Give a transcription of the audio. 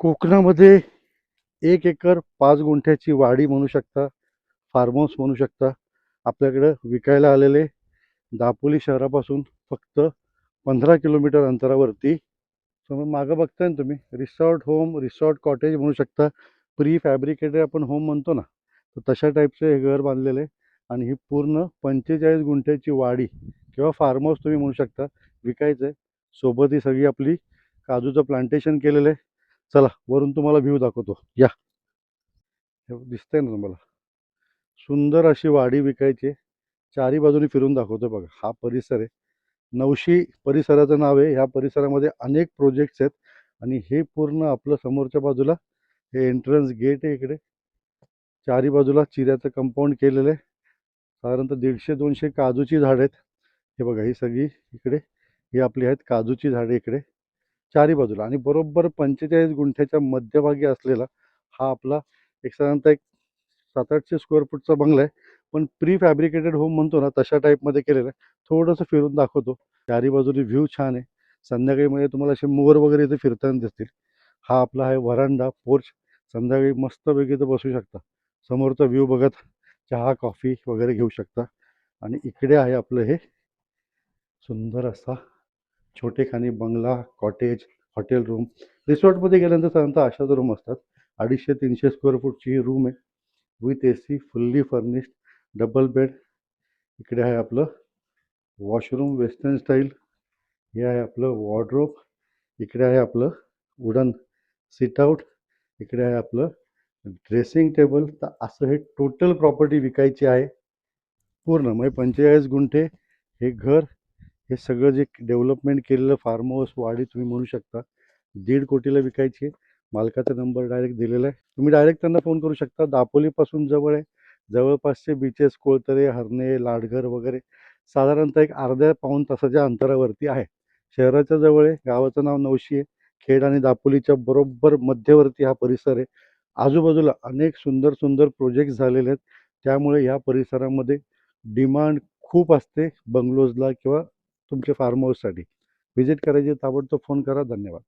कोकणामध्ये 1 एकर 5 गुंठ्याची वाडी म्हणू शकता, फार्म हाऊस म्हणू शकता. आपल्याकडं विकायला आलेले दापोली शहरापासून फक्त 15 किलोमीटर अंतरावरती. समोर मागं बघताय ना तुम्ही, रिसॉर्ट होम, रिसॉर्ट कॉटेज म्हणू शकता. प्री फॅब्रिकेटेड आपण होम म्हणतो ना, तर तशा टाईपचं हे घर बांधलेलं आहे. आणि ही पूर्ण 45 गुंठ्याची वाडी किंवा फार्म हाऊस तुम्ही म्हणू शकता, विकायचं आहे. सोबत ही सगळी आपली काजूचं प्लांटेशन केलेलं आहे. चला वरून तुम्हाला व्ह्यू दाखवतो या. हे दिसतंय ना तुम्हाला, सुंदर अशी वाडी विकायची आहे. चारी बाजूनी फिरून दाखवतो बघा. हा परिसर आहे, नवशी परिसराचं नाव आहे. ह्या परिसरामध्ये अनेक प्रोजेक्ट्स आहेत. आणि हे पूर्ण आपलं समोरच्या बाजूला हे एंट्रन्स गेट आहे. इकडे चारी बाजूला चिऱ्याचं कंपाऊंड केलेलं आहे. साधारणतः 150-200 काजूची झाडं आहेत. हे बघा, ही सगळी इकडे ही आपली आहेत काजूची झाडे इकडे चारी बाजूला. आणि बरोबर 45 गुंठ्याच्या मध्यभागी असलेला हा आपला एक साधारणतः एक 700-800 स्क्वेअर फूटचा बंगला आहे. पण प्री फॅब्रिकेटेड होम म्हणतो ना, तशा टाईपमध्ये केलेलं आहे. थोडंसं फिरून दाखवतो. चारी बाजूनी व्ह्यू छान आहे. संध्याकाळी म्हणजे तुम्हाला असे मोर वगैरे इथे फिरताना दिसतील. हा आपला आहे व्हरांडा पोर्च. संध्याकाळी मस्तपैकी इथं बसू शकता. समोरचा व्ह्यू बघत चहा कॉफी वगैरे घेऊ शकता. आणि इकडे आहे आपलं हे सुंदर असा छोटेखानी बंगला, कॉटेज, हॉटेल रूम. रिसॉर्टमध्ये गेल्यानंतर साधारणतः अशाच रूम असतात. 250-300 स्क्वेअर फूटची ही रूम आहे, with AC, fully furnished, double bed. इकडे आहे आपलं वॉशरूम वेस्टर्न स्टाईल. हे आहे आपलं वॉर्डरोब. इकडे आहे आपलं वुडन सिटआउट. इकडे आहे आपलं ड्रेसिंग टेबल. तर असं हे टोटल प्रॉपर्टी विकायची आहे पूर्ण. म्हणजे 45 गुंठे हे घर, हे सगळं जे डेव्हलपमेंट केलेलं फार्म हाऊस वाडी तुम्ही म्हणू शकता, 1.5 कोटीला विकायची आहे. मालकाचा नंबर डायरेक्ट दिलेला आहे. तुम्ही डायरेक्ट त्यांना फोन करू शकता. दापोलीपासून जवळ आहे. जवळपासचे बीचेस कोळतरे, हरणे, लाडघर वगैरे साधारणतः एक अर्ध्या पाऊण तासाच्या अंतरावरती आहे. शहराच्या जवळ आहे. गावाचं नाव नवशी आहे. खेड आणि दापोलीच्या बरोबर मध्यवर्ती हा परिसर आहे. आजूबाजूला अनेक सुंदर सुंदर प्रोजेक्ट्स झालेले आहेत. त्यामुळे या परिसरामध्ये डिमांड खूप असते बंगलोजला किंवा तुमच्या फार्म हाऊससाठी. व्हिजिट करायची ताबडतोब फोन करा. धन्यवाद.